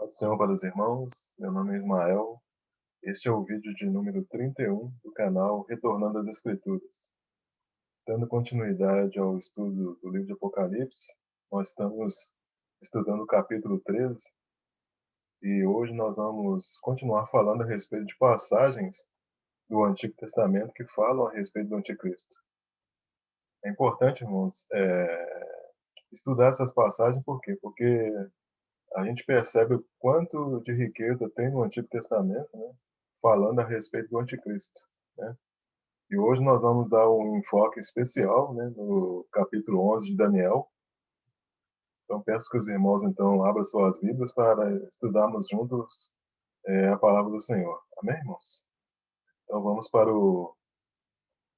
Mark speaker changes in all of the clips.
Speaker 1: Paz do Senhor para os irmãos, meu nome é Ismael. Este é o vídeo de número 31 do canal Retornando às Escrituras. Dando continuidade ao estudo do livro de Apocalipse, nós estamos estudando o capítulo 13 e hoje nós vamos continuar falando a respeito de passagens do Antigo Testamento que falam a respeito do Anticristo. É importante, irmãos, estudar essas passagens, por quê? Porque a gente percebe o quanto de riqueza tem no Antigo Testamento, né, falando a respeito do Anticristo, né? E hoje nós vamos dar um enfoque especial, né, no capítulo 11 de Daniel. Então peço que os irmãos então abram suas Bíblias para estudarmos juntos a palavra do Senhor. Amém, irmãos? Então vamos para o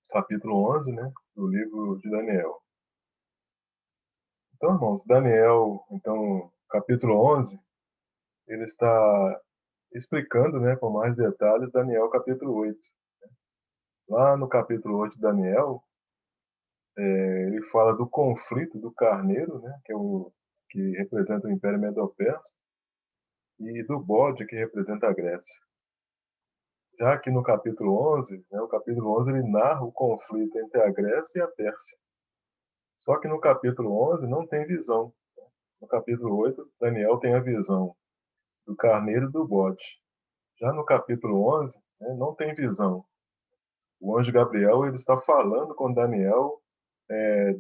Speaker 1: capítulo 11, né, do livro de Daniel. Então, irmãos, Daniel, então, capítulo 11, ele está explicando, né, com mais detalhes, Daniel capítulo 8. Lá no capítulo 8 de Daniel, ele fala do conflito do carneiro, né, que representa o Império Medo-Persa, e do bode, que representa a Grécia. Já que no capítulo 11, né, o capítulo 11 ele narra o conflito entre a Grécia e a Pérsia. Só que no capítulo 11 não tem visão. No capítulo 8, Daniel tem a visão do carneiro e do bode. Já no capítulo 11, né, não tem visão. O anjo Gabriel ele está falando com Daniel,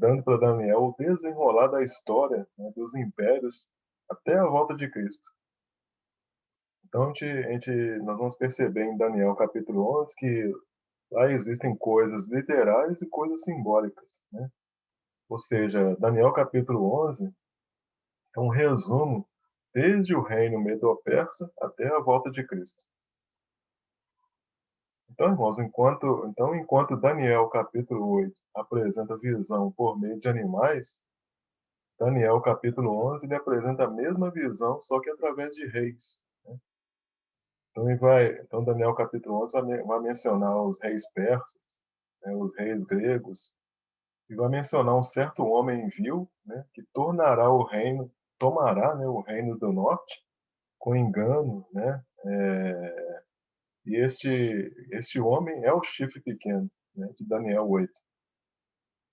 Speaker 1: dando para Daniel o desenrolar da história, né, dos impérios até a volta de Cristo. Então nós vamos perceber em Daniel capítulo 11 que lá existem coisas literais e coisas simbólicas, né? Ou seja, Daniel capítulo 11 é um resumo desde o reino Medo-Persa até a volta de Cristo. Então, irmãos, enquanto Daniel capítulo 8 apresenta visão por meio de animais, Daniel capítulo 11 ele apresenta a mesma visão, só que através de reis. Então Daniel capítulo 11 vai mencionar os reis persas, né, os reis gregos, e vai mencionar um certo homem vil, né, que tomará, né, o reino do norte com engano, né, e este homem é o chifre pequeno, né, de Daniel 8.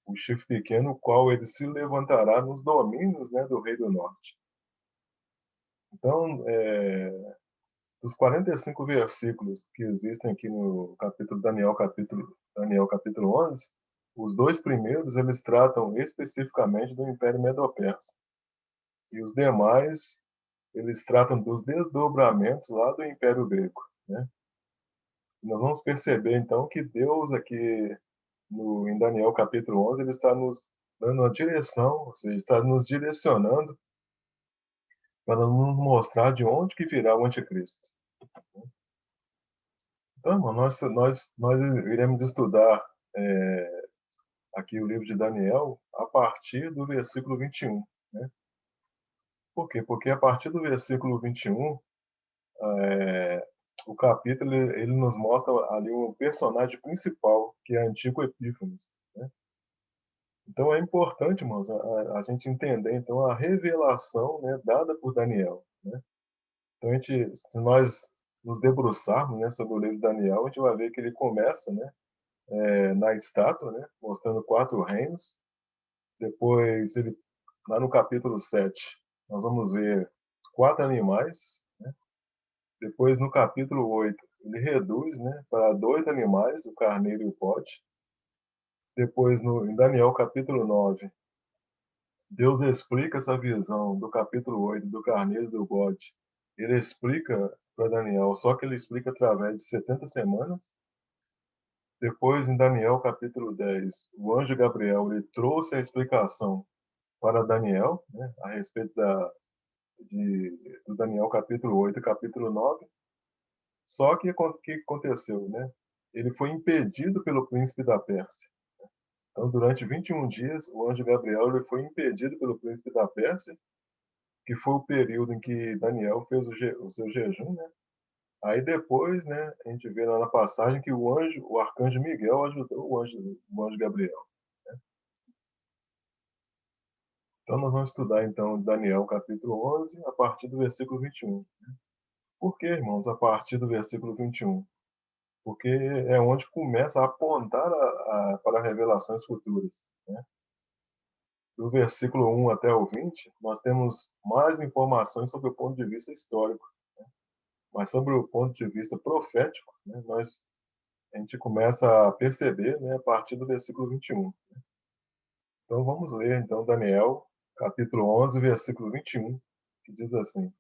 Speaker 1: O chifre pequeno, o qual ele se levantará nos domínios, né, do rei do norte. Então, dos 45 versículos que existem aqui no capítulo Daniel capítulo 11, os dois primeiros eles tratam especificamente do Império Medo-Persa. E os demais, eles tratam dos desdobramentos lá do Império Grego, né? E nós vamos perceber então que Deus aqui em Daniel capítulo 11, ele está nos dando uma direção, ou seja, está nos direcionando para nos mostrar de onde que virá o anticristo. Então, irmão, nós iremos estudar aqui o livro de Daniel a partir do versículo 21, né? Por quê? Porque a partir do versículo 21, o capítulo ele nos mostra ali o personagem principal, que é Antíoco Epífanes, né? Então é importante, irmãos, a gente entender então a revelação, né, dada por Daniel, né? Então se nós nos debruçarmos, né, sobre o livro de Daniel, a gente vai ver que ele começa, né, na estátua, né, mostrando 4 reinos. Depois, lá no capítulo 7, nós vamos ver 4 animais. Depois, no capítulo 8, ele reduz, né, para 2 animais, o carneiro e o bode. Depois, em Daniel capítulo 9, Deus explica essa visão do capítulo 8, do carneiro e do bode. Ele explica para Daniel, só que ele explica através de 70 semanas. Depois, em Daniel capítulo 10, o anjo Gabriel ele trouxe a explicação para Daniel, né, a respeito do Daniel capítulo 8 e capítulo 9. Só que o que aconteceu, né? Ele foi impedido pelo príncipe da Pérsia. Então, durante 21 dias, o anjo Gabriel ele foi impedido pelo príncipe da Pérsia, que foi o período em que Daniel fez o seu jejum, né? Aí depois, né, a gente vê lá na passagem que o arcanjo Miguel ajudou o anjo Gabriel. Então nós vamos estudar então Daniel capítulo 11, a partir do versículo 21. Por que, irmãos, a partir do versículo 21? Porque é onde começa a apontar para revelações futuras, né? Do versículo 1 até o 20, nós temos mais informações sobre o ponto de vista histórico, mas sobre o ponto de vista profético, né, a gente começa a perceber, né, a partir do versículo 21. Então vamos ler então Daniel, capítulo 11, versículo 21, que diz assim: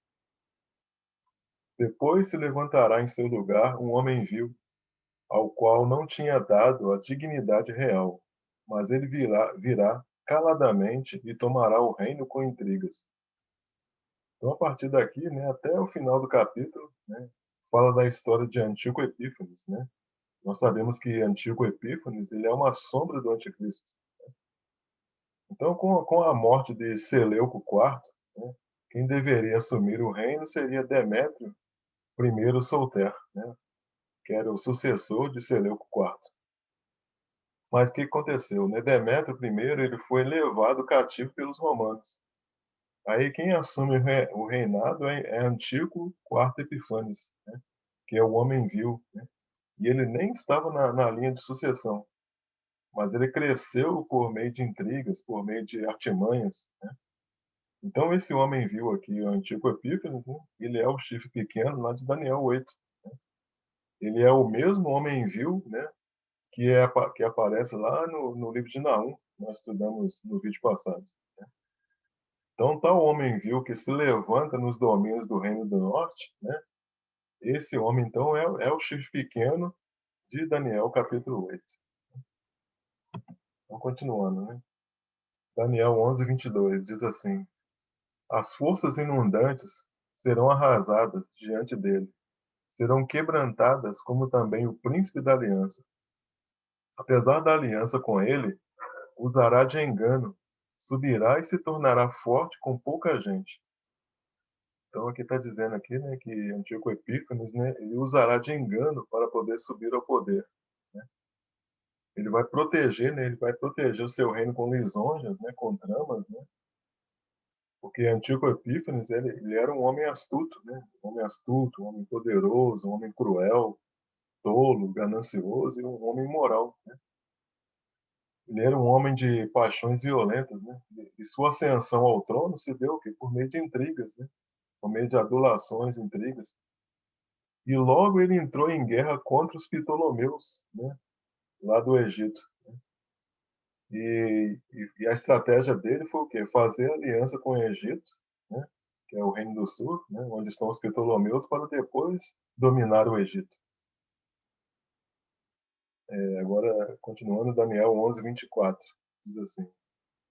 Speaker 1: Depois se levantará em seu lugar um homem vil, ao qual não tinha dado a dignidade real, mas ele virá caladamente e tomará o reino com intrigas. Então, a partir daqui, né, até o final do capítulo, né, fala da história de Antíoco Epífanes, né? Nós sabemos que Antíoco Epífanes ele é uma sombra do anticristo. Então, com a morte de Seleuco IV, né, quem deveria assumir o reino seria Demétrio I Solter, né, que era o sucessor de Seleuco IV. Mas o que aconteceu? Né? Demétrio I ele foi levado cativo pelos romanos. Aí quem assume o reinado é Antíoco IV Epifanes, né, que é o homem vil, né? E ele nem estava na linha de sucessão, mas ele cresceu por meio de intrigas, por meio de artimanhas, né? Então esse homem vil aqui, o Antíoco Epífanes, né, ele é o chifre pequeno lá de Daniel 8. Ele é o mesmo homem vil, né, que aparece lá no livro de Naum, nós estudamos no vídeo passado. Então, tal homem vil que se levanta nos domínios do Reino do Norte, né? Esse homem, então, é o chifre pequeno de Daniel, capítulo 8. Então, continuando, né? Daniel 11, 22, diz assim: As forças inundantes serão arrasadas diante dele, serão quebrantadas como também o príncipe da aliança. Apesar da aliança com ele, usará de engano, subirá e se tornará forte com pouca gente. Então aqui está dizendo aqui, né, que Antíoco Epífanes, né, ele usará de engano para poder subir ao poder, né? Ele vai proteger, né, ele vai proteger o seu reino com lisonjas, né, com tramas, né? Porque Antíoco Epífanes, ele era um homem astuto, né? Um homem astuto, um homem poderoso, um homem cruel, tolo, ganancioso e um homem imoral, né? Ele era um homem de paixões violentas, né? E sua ascensão ao trono se deu por meio de intrigas, né? Por meio de adulações, intrigas. E logo ele entrou em guerra contra os Ptolomeus, né, lá do Egito. E a estratégia dele foi o quê? Fazer aliança com o Egito, né, que é o Reino do Sul, né, onde estão os Ptolomeus, para depois dominar o Egito. Agora, continuando, Daniel 11, 24, diz assim: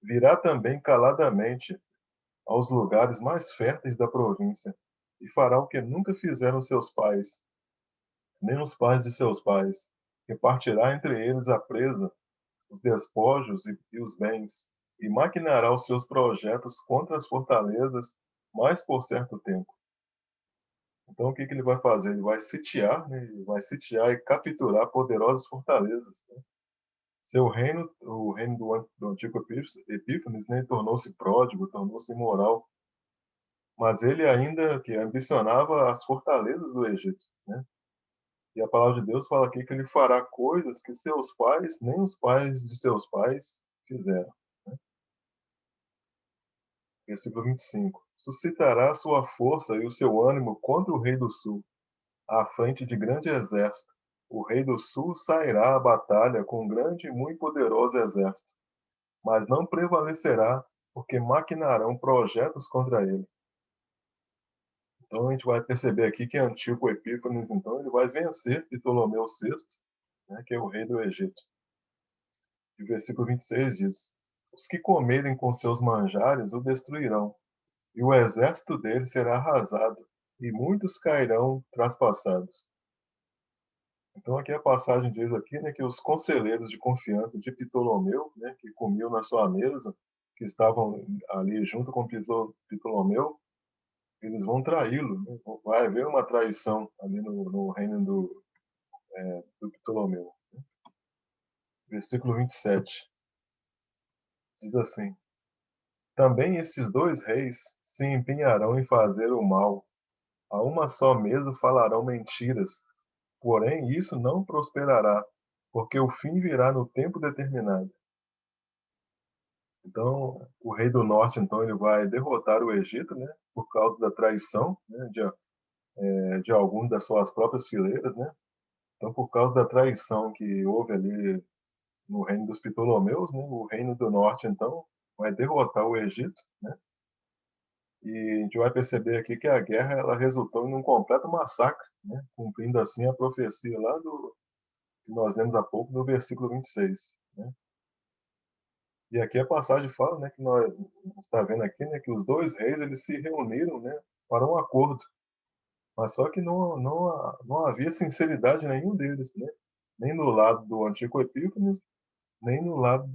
Speaker 1: Virá também caladamente aos lugares mais férteis da província, e fará o que nunca fizeram seus pais, nem os pais de seus pais, repartirá entre eles a presa, os despojos e os bens, e maquinará os seus projetos contra as fortalezas, mais por certo tempo. Então, o que ele vai fazer? Ele vai sitiar, né? Ele vai sitiar e capturar poderosas fortalezas, né? Seu reino, o reino do antigo Epífanes, né, tornou-se pródigo, tornou-se imoral, mas ele ainda que ambicionava as fortalezas do Egito, né? E a palavra de Deus fala aqui que ele fará coisas que seus pais, nem os pais de seus pais fizeram. Versículo 25. Suscitará sua força e o seu ânimo contra o rei do sul, à frente de grande exército. O rei do sul sairá à batalha com um grande e muito poderoso exército, mas não prevalecerá, porque maquinarão projetos contra ele. Então a gente vai perceber aqui que Antíoco Epífanes, então, ele vai vencer Ptolomeu VI, né, que é o rei do Egito. E o versículo 26 diz: Os que comerem com seus manjares o destruirão, e o exército dele será arrasado, e muitos cairão traspassados. Então aqui a passagem diz aqui, né, que os conselheiros de confiança de Ptolomeu, né, que comiam na sua mesa, que estavam ali junto com Ptolomeu, eles vão traí-lo, né? Vai haver uma traição ali no reino do Ptolomeu. Versículo 27 diz assim: Também estes dois reis se empenharão em fazer o mal. A uma só mesa falarão mentiras. Porém, isso não prosperará, porque o fim virá no tempo determinado. Então, o rei do norte, então, ele vai derrotar o Egito, né, por causa da traição, né, de algum das suas próprias fileiras, né. Então, por causa da traição que houve ali no reino dos Ptolomeus, né, o reino do norte, então, vai derrotar o Egito, né. E a gente vai perceber aqui que a guerra ela resultou em um completo massacre, né, cumprindo assim a profecia lá do que nós lemos há pouco, do versículo 26, né. E aqui a passagem fala, né, que nós está vendo aqui, né, que os dois reis eles se reuniram, né, para um acordo, mas só que não havia sinceridade em nenhum deles, né, nem no lado do Antigo Epífanes, nem no lado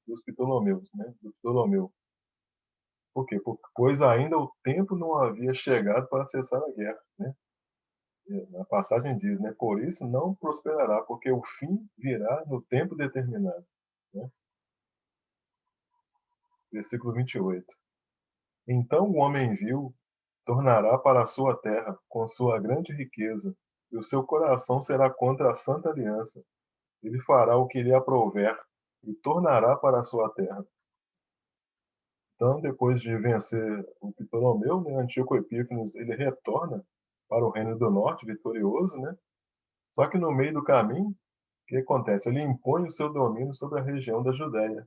Speaker 1: dos Ptolomeus, né, do Ptolomeu. Por quê? Pois ainda o tempo não havia chegado para cessar a guerra, né? A passagem diz, né? Por isso não prosperará, porque o fim virá no tempo determinado, né? Versículo 28. Então o homem vil tornará para a sua terra com sua grande riqueza, e o seu coração será contra a santa aliança. Ele fará o que lhe aprouver e tornará para a sua terra. Então, depois de vencer o Ptolomeu, né, Antíoco Epífanes ele retorna para o Reino do Norte vitorioso, né? Só que no meio do caminho, o que acontece? Ele impõe o seu domínio sobre a região da Judéia.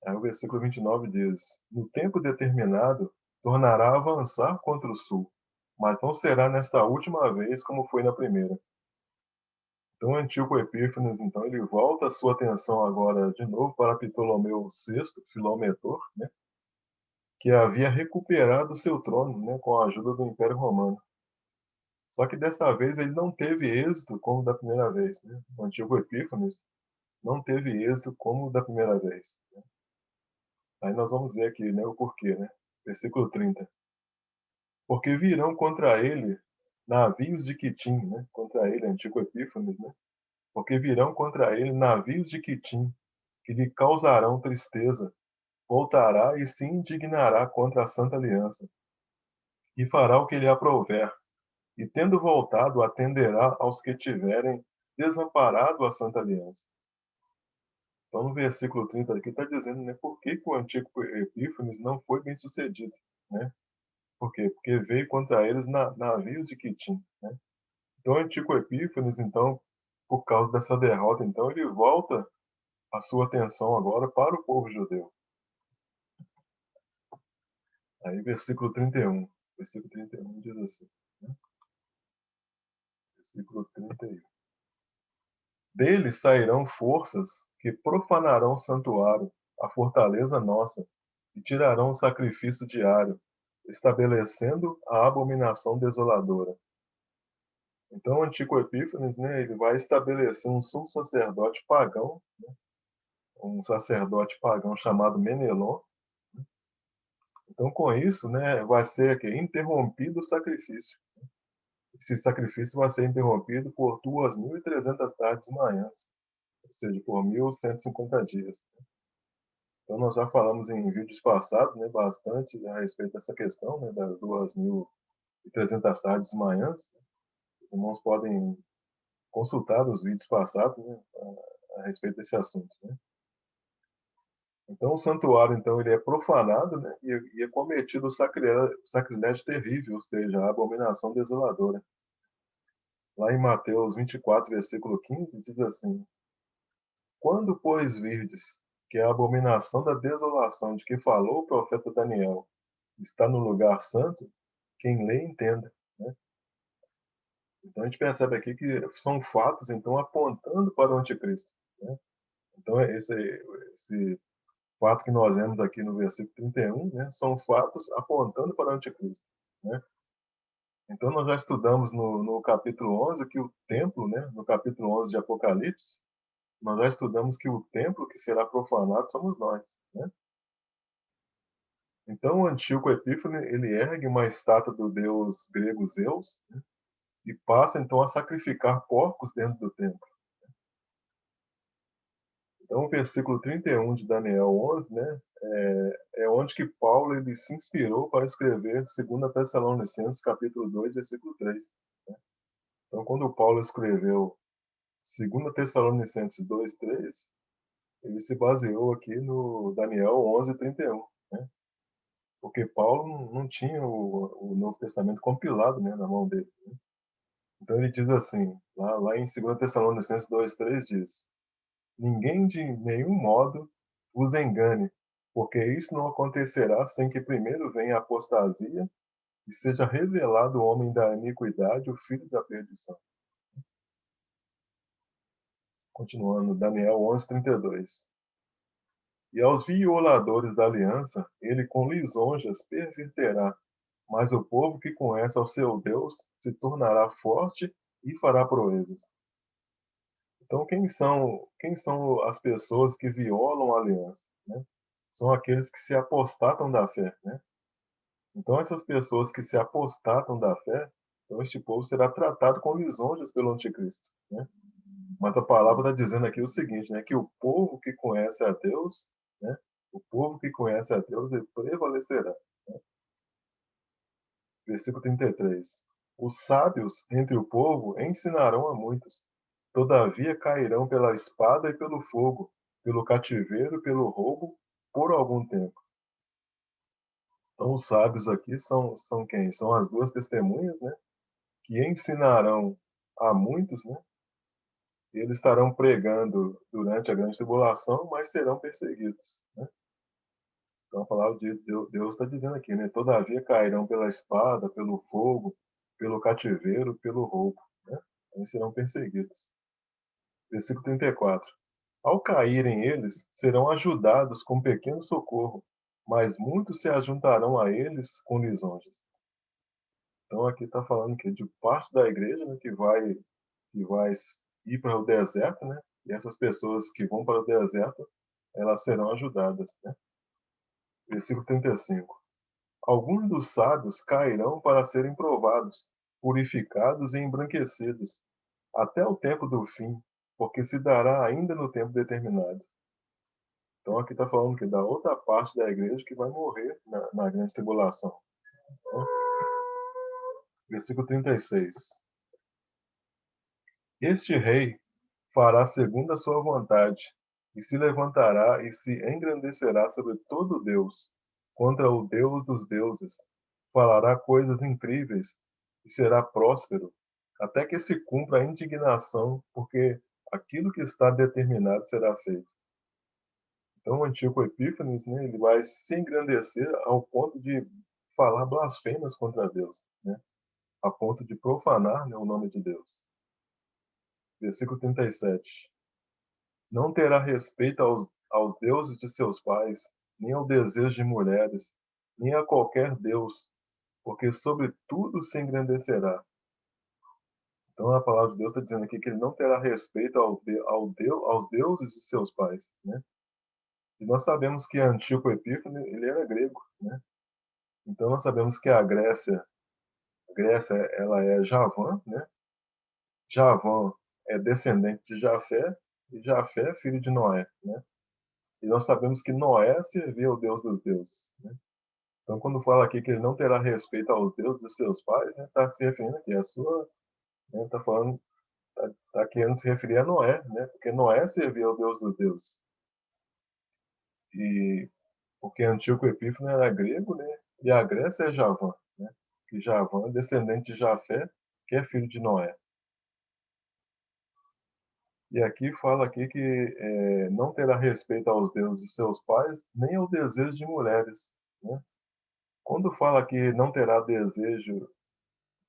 Speaker 1: Aí o versículo 29 diz: No tempo determinado, tornará a avançar contra o sul, mas não será nesta última vez como foi na primeira. Então, Antíoco Epífanes, então, ele volta a sua atenção agora de novo para Ptolomeu VI, Filometor, né, que havia recuperado seu trono, né, com a ajuda do Império Romano. Só que dessa vez ele não teve êxito como da primeira vez, né? O Antíoco Epífanes não teve êxito como da primeira vez, né? Aí nós vamos ver aqui, né, o porquê, né? Versículo 30. Porque virão contra ele navios de Quitim, né? Contra ele, Antíoco Epífanes, né? Porque virão contra ele navios de Quitim, que lhe causarão tristeza. Voltará e se indignará contra a Santa Aliança, e fará o que lhe aprouver. E tendo voltado, atenderá aos que tiverem desamparado a Santa Aliança. Então, no versículo 30 aqui está dizendo, né, por que, que o antigo Epífanes não foi bem sucedido, né? Por quê? Porque veio contra eles navios de Quitim, né? Então, o antigo Epífanes, então, por causa dessa derrota, então, ele volta a sua atenção agora para o povo judeu. Aí, versículo 31. Versículo 31 diz assim, né? Versículo 31. Deles sairão forças que profanarão o santuário, a fortaleza nossa, e tirarão o sacrifício diário, estabelecendo a abominação desoladora. Então, o Antigo Epífanes, né, ele vai estabelecer um sumo sacerdote pagão, né, um sacerdote pagão chamado Menelon. Então, com isso, né, vai ser aqui, interrompido o sacrifício. Esse sacrifício vai ser interrompido por 2.300 tardes e manhãs, ou seja, por 1.150 dias. Então, nós já falamos em vídeos passados, né, bastante a respeito dessa questão, né, das 2.300 tardes e manhãs. Os irmãos podem consultar os vídeos passados, né, a respeito desse assunto, né. Então, o santuário, então, ele é profanado, né, e é cometido o sacrilégio terrível, ou seja, a abominação desoladora. Lá em Mateus 24, versículo 15, diz assim: Quando, pois, virdes que a abominação da desolação de que falou o profeta Daniel está no lugar santo, quem lê entenda, né? Então a gente percebe aqui que são fatos então apontando para o anticristo, né? Então esse fato que nós vemos aqui no versículo 31, né, são fatos apontando para o anticristo, né? Então nós já estudamos no capítulo 11 que o templo, né, no capítulo 11 de Apocalipse, nós já estudamos que o templo que será profanado somos nós, né? Então o Antíoco Epífane ele ergue uma estátua do deus grego Zeus, né, e passa então a sacrificar porcos dentro do templo. Então, o versículo 31 de Daniel 11, né, é onde que Paulo ele se inspirou para escrever 2 Tessalonicenses, capítulo 2, versículo 3. Né? Então, quando Paulo escreveu 2 Tessalonicenses 2, 3, ele se baseou aqui no Daniel 11, 31. Né? Porque Paulo não tinha o Novo Testamento compilado, né, na mão dele. Né? Então, ele diz assim, lá em 2 Tessalonicenses 2, 3, diz: ninguém de nenhum modo vos engane, porque isso não acontecerá sem que primeiro venha a apostasia e seja revelado o homem da iniquidade, o filho da perdição. Continuando, Daniel 11, 32. E aos violadores da aliança, ele com lisonjas perverterá, mas o povo que conhece ao seu Deus se tornará forte e fará proezas. Então, quem são as pessoas que violam a aliança? Né? São aqueles que se apostatam da fé. Né? Então, essas pessoas que se apostatam da fé, então este povo será tratado com lisonjas pelo anticristo. Né? Mas a palavra está dizendo aqui o seguinte, né? Que o povo que conhece a Deus, né? O povo que conhece a Deus, ele prevalecerá. Né? Versículo 33. Os sábios entre o povo ensinarão a muitos. Todavia cairão pela espada e pelo fogo, pelo cativeiro, pelo roubo, por algum tempo. Então, os sábios aqui são quem? São as duas testemunhas, né? Que ensinarão a muitos, né? E eles estarão pregando durante a grande tribulação, mas serão perseguidos, né? Então, a palavra de Deus está dizendo aqui, né? Todavia cairão pela espada, pelo fogo, pelo cativeiro, pelo roubo, né? Então, serão perseguidos. Versículo 34. Ao caírem eles, serão ajudados com pequeno socorro, mas muitos se ajuntarão a eles com lisonjas. Então aqui está falando que de parte da igreja, né, que vai ir para o deserto, né? E essas pessoas que vão para o deserto, elas serão ajudadas, né? Versículo 35. Alguns dos sábios cairão para serem provados, purificados e embranquecidos, até o tempo do fim, porque se dará ainda no tempo determinado. Então aqui está falando que da outra parte da igreja que vai morrer na grande tribulação. Né? Versículo 36. Este rei fará segundo a sua vontade, e se levantará e se engrandecerá sobre todo Deus, contra o Deus dos deuses. Falará coisas incríveis e será próspero, até que se cumpra a indignação, porque aquilo que está determinado será feito. Então, o Antíoco Epífanes, né, ele vai se engrandecer ao ponto de falar blasfêmias contra Deus, né, a ponto de profanar, né, o nome de Deus. Versículo 37. Não terá respeito aos deuses de seus pais, nem ao desejo de mulheres, nem a qualquer deus, porque sobre tudo se engrandecerá. Então a palavra de Deus está dizendo aqui que ele não terá respeito aos deuses de seus pais, né? E nós sabemos que Antíoco Epífanes ele era grego, né? Então nós sabemos que a Grécia ela é Javã, né? Javã é descendente de Jafé e Jafé é filho de Noé, né? E nós sabemos que Noé servia ao Deus dos deuses, né? Então, quando fala aqui que ele não terá respeito aos deuses dos seus pais, está se referindo aqui à sua, está falando, está querendo se referir a Noé, né? Porque Noé servia ao Deus dos deuses. E porque Antíoco Epífanes era grego, né? E a Grécia é Javã, né? Que Javã é descendente de Jafé, que é filho de Noé. E aqui fala aqui que não terá respeito aos deuses de seus pais, nem ao desejo de mulheres, né? Quando fala que não terá desejo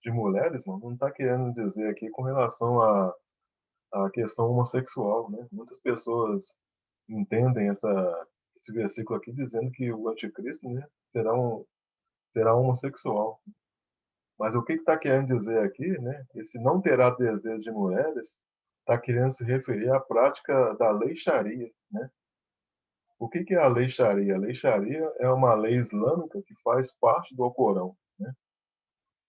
Speaker 1: de mulheres, não está querendo dizer aqui com relação à questão homossexual, né? Muitas pessoas entendem esse versículo aqui dizendo que o anticristo, né, será homossexual. Mas o que está querendo dizer aqui, né? Esse não terá desejo de mulheres está querendo se referir à prática da lei Sharia, né? O que é a lei Sharia? A lei Sharia é uma lei islâmica que faz parte do Alcorão, né?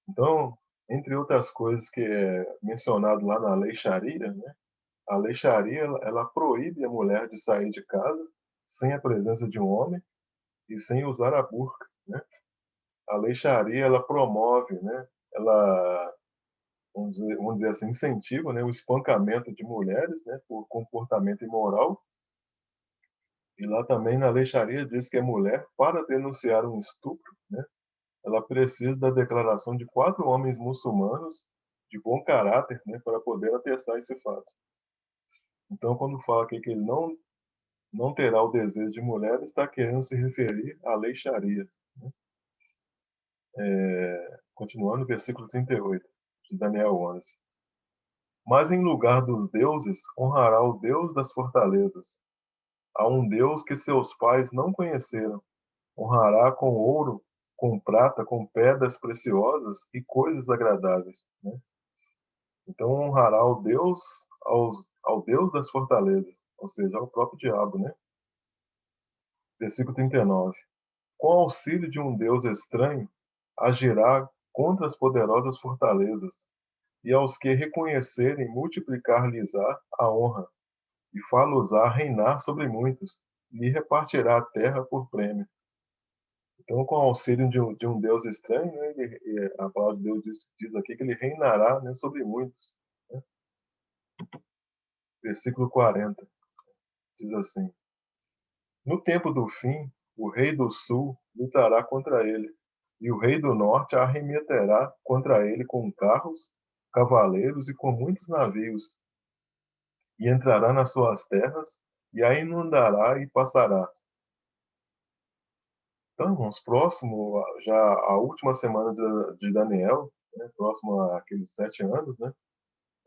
Speaker 1: Então, entre outras coisas que é mencionado lá na lei Sharia, né, A lei Sharia, ela proíbe a mulher de sair de casa sem a presença de um homem e sem usar a burca, né? A lei Sharia, ela promove, né? Ela, vamos dizer assim, incentiva, né, o espancamento de mulheres, né, por comportamento imoral. E lá também na lei Sharia diz que a mulher, para denunciar um estupro, né, ela precisa da declaração de 4 homens muçulmanos de bom caráter, né, para poder atestar esse fato. Então, quando fala aqui que ele não terá o desejo de mulher, está querendo se referir à lei Sharia. Né? Continuando, versículo 38 de Daniel 11. Mas em lugar dos deuses, honrará o Deus das fortalezas. A um Deus que seus pais não conheceram. Honrará com ouro, com prata, com pedras preciosas e coisas agradáveis. Né? Então honrará o Deus, ao Deus das fortalezas, ou seja, ao próprio diabo. Né? Versículo 39. Com auxílio de um Deus estranho, agirá contra as poderosas fortalezas, e aos que reconhecerem multiplicar-lhes-á a honra, e fá-los-á reinar sobre muitos, e lhe repartirá a terra por prêmio. Então, com o auxílio de um Deus estranho, né, a palavra de Deus diz aqui que ele reinará, né, sobre muitos. Né? Versículo 40 diz assim: No tempo do fim, o rei do sul lutará contra ele, e o rei do norte arremeterá contra ele com carros, cavaleiros e com muitos navios, e entrará nas suas terras, e a inundará e passará. Então, irmãos, próximo, já a última semana de Daniel, né, próximo àqueles 7 anos, né,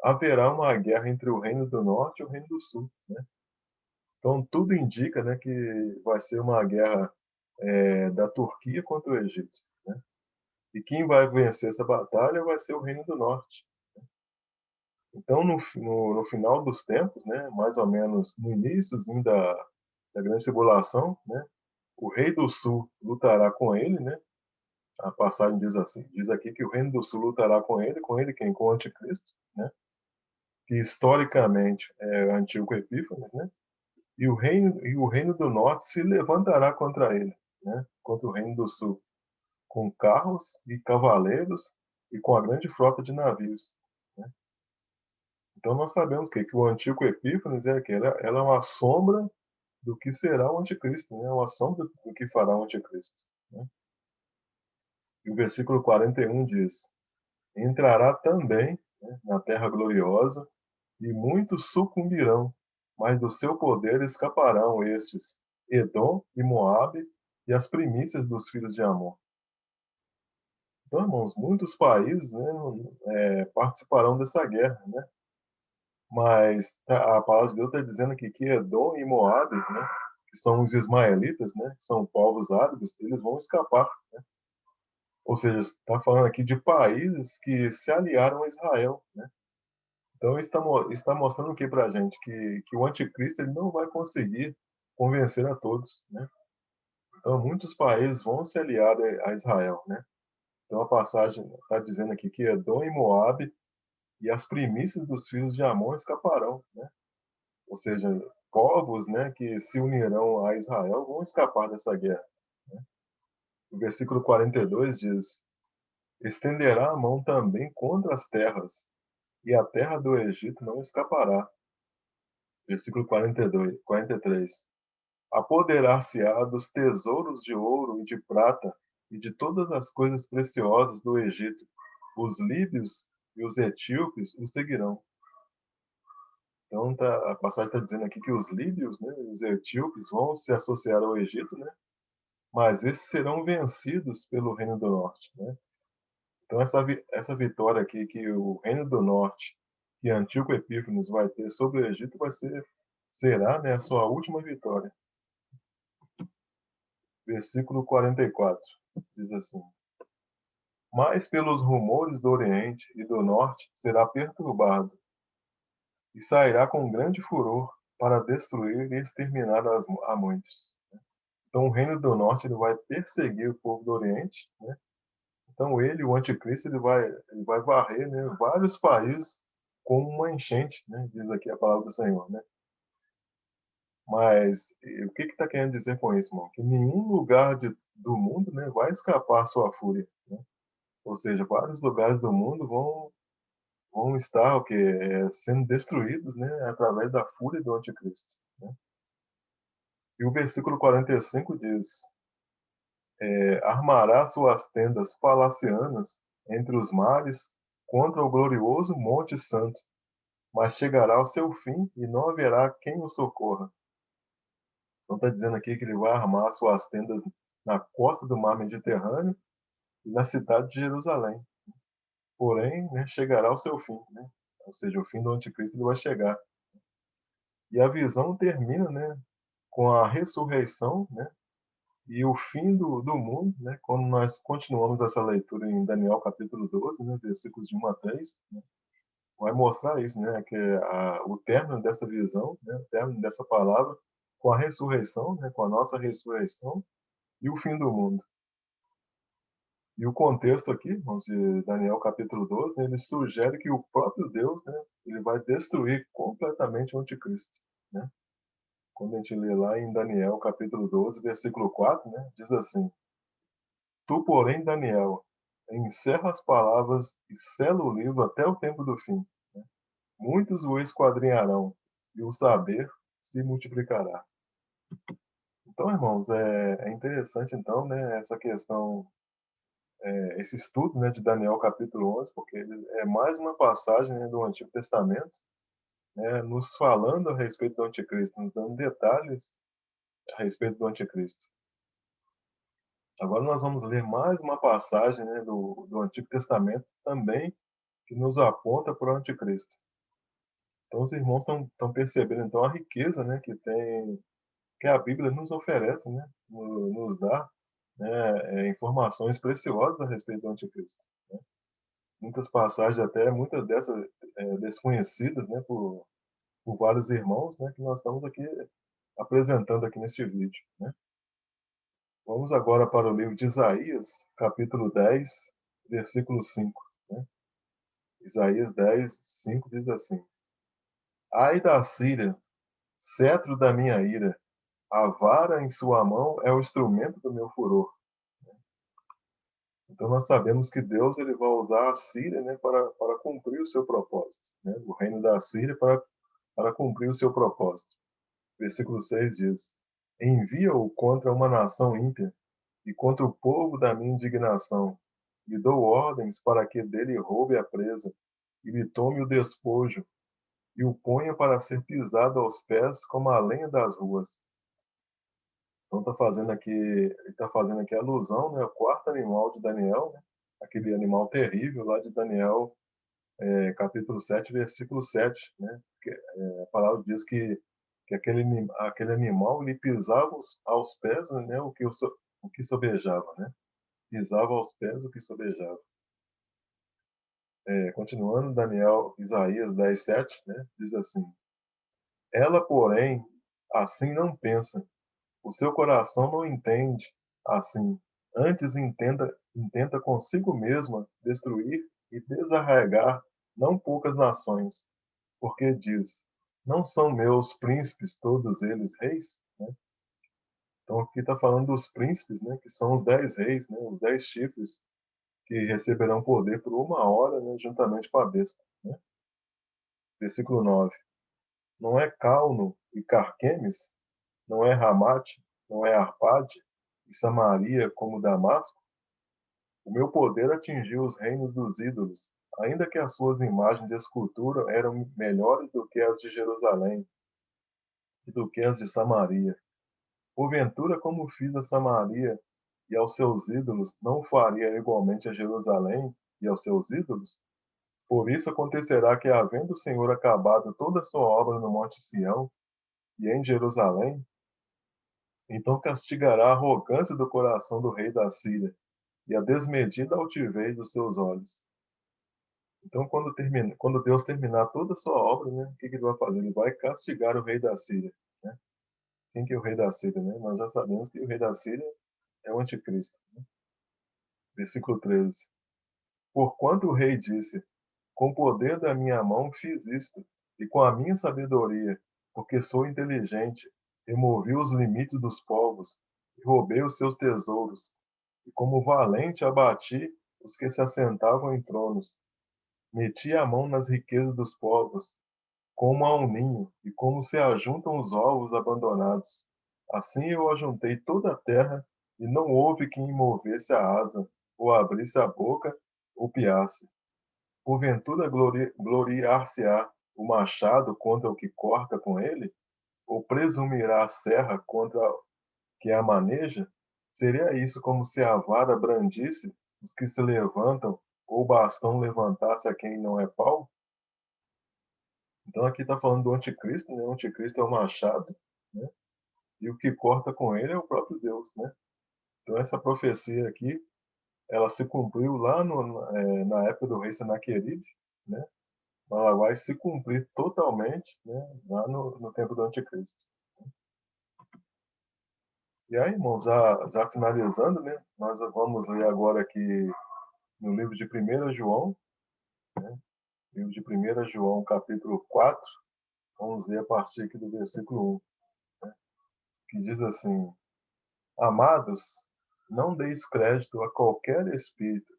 Speaker 1: haverá uma guerra entre o Reino do Norte e o Reino do Sul. Né? Então, tudo indica, né, que vai ser uma guerra da Turquia contra o Egito. Né? E quem vai vencer essa batalha vai ser o Reino do Norte. Então, no final dos tempos, né, mais ou menos no iníciozinho da Grande Tribulação, né, o Rei do Sul lutará com ele, né? A passagem diz assim, diz aqui que o Reino do Sul lutará com ele quem? Com o Anticristo, né? Que historicamente é o Antíoco Epífanes, né? E o reino do Norte se levantará contra ele, né? Contra o Reino do Sul, com carros e cavaleiros e com a grande frota de navios. Né? Então nós sabemos que o Antíoco Epífanes ela é uma sombra do que será o Anticristo, né? Uma sombra do que fará o Anticristo. Né? E o versículo 41 diz: Entrará também, né, na terra gloriosa, e muitos sucumbirão, mas do seu poder escaparão estes, Edom e Moabe, e as primícias dos filhos de Amon. Então, irmãos, muitos países, né, participarão dessa guerra, né? Mas a palavra de Deus está dizendo aqui que Edom e Moabe, né, que são os ismaelitas, né, que são povos árabes, eles vão escapar. Né? Ou seja, está falando aqui de países que se aliaram a Israel. Né? Então, está mostrando o que para a gente? Que o anticristo ele não vai conseguir convencer a todos. Né? Então, muitos países vão se aliar a Israel. Né? Então, a passagem está dizendo aqui que Edom e Moabe e as primícias dos filhos de Amon escaparão. Né? Ou seja, povos, né, que se unirão a Israel vão escapar dessa guerra. Né? O versículo 42 diz: Estenderá a mão também contra as terras, e a terra do Egito não escapará. Versículo 42, 43. Apoderar-se-á dos tesouros de ouro e de prata e de todas as coisas preciosas do Egito. Os líbios e os etíopes o seguirão. Então, a passagem está dizendo aqui que os líbios, né, os etíopes vão se associar ao Egito, né, mas esses serão vencidos pelo Reino do Norte. Né? Então, essa vitória aqui que o Reino do Norte, que Antíoco Epífanes vai ter sobre o Egito, será, né, a sua última vitória. Versículo 44 diz assim: Mas pelos rumores do Oriente e do Norte será perturbado, e sairá com grande furor para destruir e exterminar a muitos. Então, o reino do Norte ele vai perseguir o povo do Oriente, né? Então, o anticristo, ele vai varrer, né, vários países como uma enchente, né? Diz aqui a palavra do Senhor, né? Mas o que está querendo dizer com isso, irmão? Que nenhum lugar do mundo, né, vai escapar à sua fúria, né? Ou seja, vários lugares do mundo vão estar o quê? Sendo destruídos, né, através da fúria do anticristo, né? E o versículo 45 diz: armará suas tendas palacianas entre os mares contra o glorioso Monte Santo, mas chegará ao seu fim e não haverá quem o socorra. Então está dizendo aqui que ele vai armar suas tendas na costa do mar Mediterrâneo e na cidade de Jerusalém. Porém, né, chegará ao seu fim, né? Ou seja, o fim do anticristo ele vai chegar. E a visão termina, né, com a ressurreição, né, e o fim do mundo, né, quando nós continuamos essa leitura em Daniel capítulo 12, né, versículos de 1 a 3, né, vai mostrar isso, né, que o término dessa visão, né, o término dessa palavra, com a ressurreição, né, com a nossa ressurreição e o fim do mundo. E o contexto aqui, irmãos, de Daniel capítulo 12, né, ele sugere que o próprio Deus, né, ele vai destruir completamente o anticristo, né? Quando a gente lê lá em Daniel capítulo 12, versículo 4, né, diz assim: Tu, porém, Daniel, encerra as palavras e sela o livro até o tempo do fim. Muitos o esquadrinharão e o saber se multiplicará. Então, irmãos, é interessante, então, né, essa questão, esse estudo, né, de Daniel capítulo 11, porque ele é mais uma passagem, né, do Antigo Testamento, né, nos falando a respeito do anticristo, nos dando detalhes a respeito do anticristo. Agora nós vamos ler mais uma passagem, né, do Antigo Testamento também que nos aponta para o anticristo. Então os irmãos estão percebendo então a riqueza, né, que a Bíblia nos oferece, né, nos dá, né, informações preciosas a respeito do anticristo, né? Muitas passagens até muitas dessas desconhecidas, né, por vários irmãos, né, que nós estamos aqui apresentando aqui neste vídeo, né? Vamos agora para o livro de Isaías, capítulo 10, versículo 5, né? Isaías 10, 5 diz assim: Ai da Síria, cetro da minha ira, a vara em sua mão é o instrumento do meu furor. Então nós sabemos que Deus ele vai usar a Síria, né, para cumprir o seu propósito, né? O reino da Síria para cumprir o seu propósito. Versículo 6 diz: Envia-o contra uma nação ímpia e contra o povo da minha indignação. Lhe dou ordens para que dele roube a presa e lhe tome o despojo e o ponha para ser pisado aos pés como a lenha das ruas. Então está fazendo aqui alusão, né, ao quarto animal de Daniel, né, aquele animal terrível lá de Daniel, capítulo 7, versículo 7, né, que, a palavra diz que aquele animal lhe pisava aos pés, né, o que sobejava, né, pisava aos pés o que sobejava. Continuando, Isaías 10, 7, né, diz assim: Ela, porém, assim não pensa, o seu coração não entende assim, antes intenta consigo mesma destruir e desarraigar não poucas nações, porque diz: Não são meus príncipes todos eles reis? Né? Então aqui está falando dos príncipes, né, que são os 10 reis, né, os 10 chifres que receberão poder por uma hora, né, juntamente com a besta. Né? Versículo 9: Não é Calno e Carquemes, não é Ramate, não é Arpade e Samaria como Damasco? O meu poder atingiu os reinos dos ídolos, ainda que as suas imagens de escultura eram melhores do que as de Jerusalém e do que as de Samaria. Porventura, como fiz a Samaria e aos seus ídolos, não faria igualmente a Jerusalém e aos seus ídolos? Por isso acontecerá que, havendo o Senhor acabado toda a sua obra no Monte Sião e em Jerusalém, então castigará a arrogância do coração do rei da Síria e a desmedida altivez dos seus olhos. Então, quando Deus terminar toda a sua obra, né, o que ele vai fazer? Ele vai castigar o rei da Síria. Né? Quem que é o rei da Síria? Né? Nós já sabemos que o rei da Síria é o anticristo. Né? Versículo 13. Porquanto o rei disse: Com o poder da minha mão fiz isto, e com a minha sabedoria, porque sou inteligente, removi os limites dos povos, e roubei os seus tesouros, e como valente abati os que se assentavam em tronos. Meti a mão nas riquezas dos povos, como a um ninho, e como se ajuntam os ovos abandonados. Assim eu ajuntei toda a terra, e não houve quem movesse a asa, ou abrisse a boca, ou piasse. Porventura gloriar-se-á o machado contra o que corta com ele? Ou presumirá a serra contra o que a maneja? Seria isso como se a vara brandisse os que se levantam, ou o bastão levantasse a quem não é pau? Então aqui está falando do anticristo, né? O anticristo é o machado, né? E o que corta com ele é o próprio Deus, né? Então essa profecia aqui, ela se cumpriu lá na época do rei Senaqueribe, né? Ela vai se cumprir totalmente, né, lá no tempo do anticristo. E aí, irmãos, já finalizando, né, nós vamos ler agora aqui no livro de 1 João, né, livro de 1 João, capítulo 4, vamos ler a partir aqui do versículo 1, que diz assim: Amados, não deis crédito a qualquer espírito,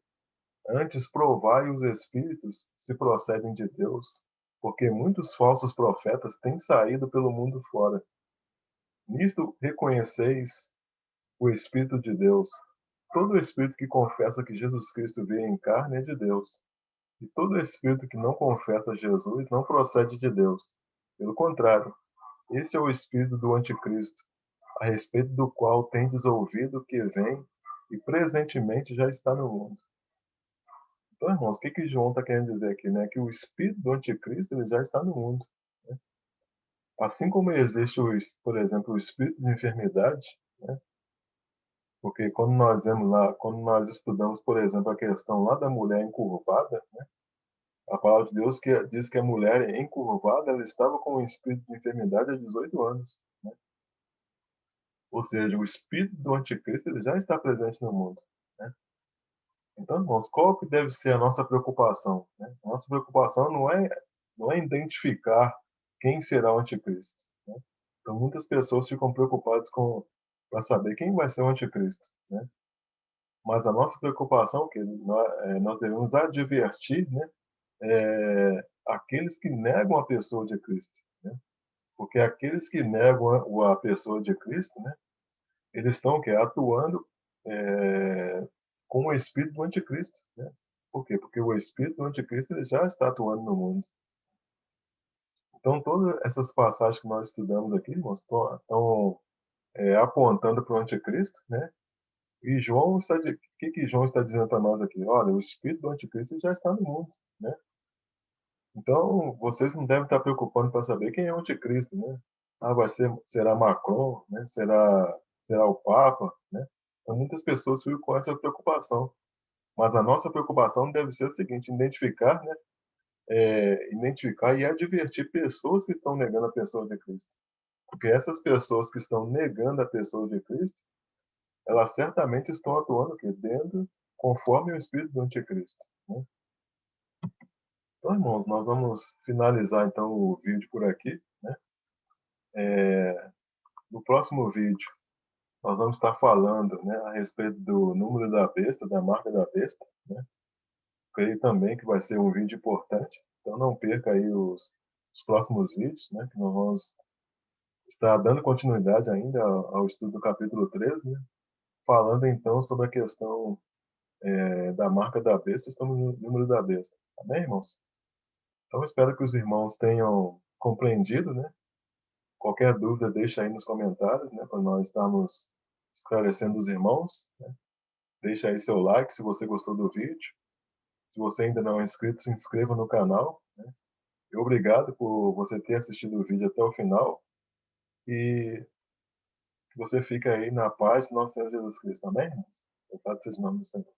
Speaker 1: antes provai os espíritos se procedem de Deus, porque muitos falsos profetas têm saído pelo mundo fora. Nisto reconheceis o Espírito de Deus. Todo espírito que confessa que Jesus Cristo veio em carne é de Deus. E todo espírito que não confessa Jesus não procede de Deus. Pelo contrário, esse é o espírito do anticristo, a respeito do qual tendes ouvido que vem e presentemente já está no mundo. Então, irmãos, o que João está querendo dizer aqui, né? Que o espírito do anticristo ele já está no mundo. Né? Assim como existe, por exemplo, o espírito de enfermidade, né? Porque quando nós vemos lá, quando nós estudamos, por exemplo, a questão lá da mulher encurvada, né? A palavra de Deus diz que a mulher encurvada, ela estava com um espírito de enfermidade há 18 anos, né? Ou seja, o espírito do anticristo ele já está presente no mundo, né? Então, irmãos, qual que deve ser a nossa preocupação, né? A nossa preocupação não é identificar quem será o anticristo, né? Então, muitas pessoas ficam preocupadas para saber quem vai ser o anticristo, né? Mas a nossa preocupação é que nós devemos advertir, né, aqueles que negam a pessoa de Cristo, né? Porque aqueles que negam a pessoa de Cristo, né, eles estão atuando com o espírito do anticristo, né? Por quê? Porque o espírito do anticristo ele já está atuando no mundo. Então, todas essas passagens que nós estudamos aqui, irmãos, estão apontando para o anticristo, né? E o que João está dizendo para nós aqui? Olha, o espírito do anticristo já está no mundo, né? Então, vocês não devem estar preocupando para saber quem é o anticristo, né? Ah, será Macron, né? Será o Papa, né? Então, muitas pessoas ficam com essa preocupação. Mas a nossa preocupação deve ser a seguinte: identificar, né? Identificar e advertir pessoas que estão negando a pessoa de Cristo. Porque essas pessoas que estão negando a pessoa de Cristo, elas certamente estão atuando aqui dentro, conforme o espírito do anticristo, né? Então, irmãos, nós vamos finalizar então o vídeo por aqui, né? No próximo vídeo, nós vamos estar falando, né, a respeito do número da besta, da marca da besta, né? Creio também que vai ser um vídeo importante, então não perca aí os próximos vídeos, né, que nós vamos estar dando continuidade ainda ao estudo do capítulo 13, né, falando então sobre a questão da marca da besta, estamos no número da besta. Amém, irmãos? Então espero que os irmãos tenham compreendido, né? Qualquer dúvida deixa aí nos comentários, né, para nós estarmos esclarecendo os irmãos, né? Deixa aí seu like se você gostou do vídeo. Se você ainda não é inscrito, se inscreva no canal, né? E obrigado por você ter assistido o vídeo até o final e que você fique aí na paz do nosso Senhor Jesus Cristo. Amém, irmãos? Louvado seja o nome do Senhor.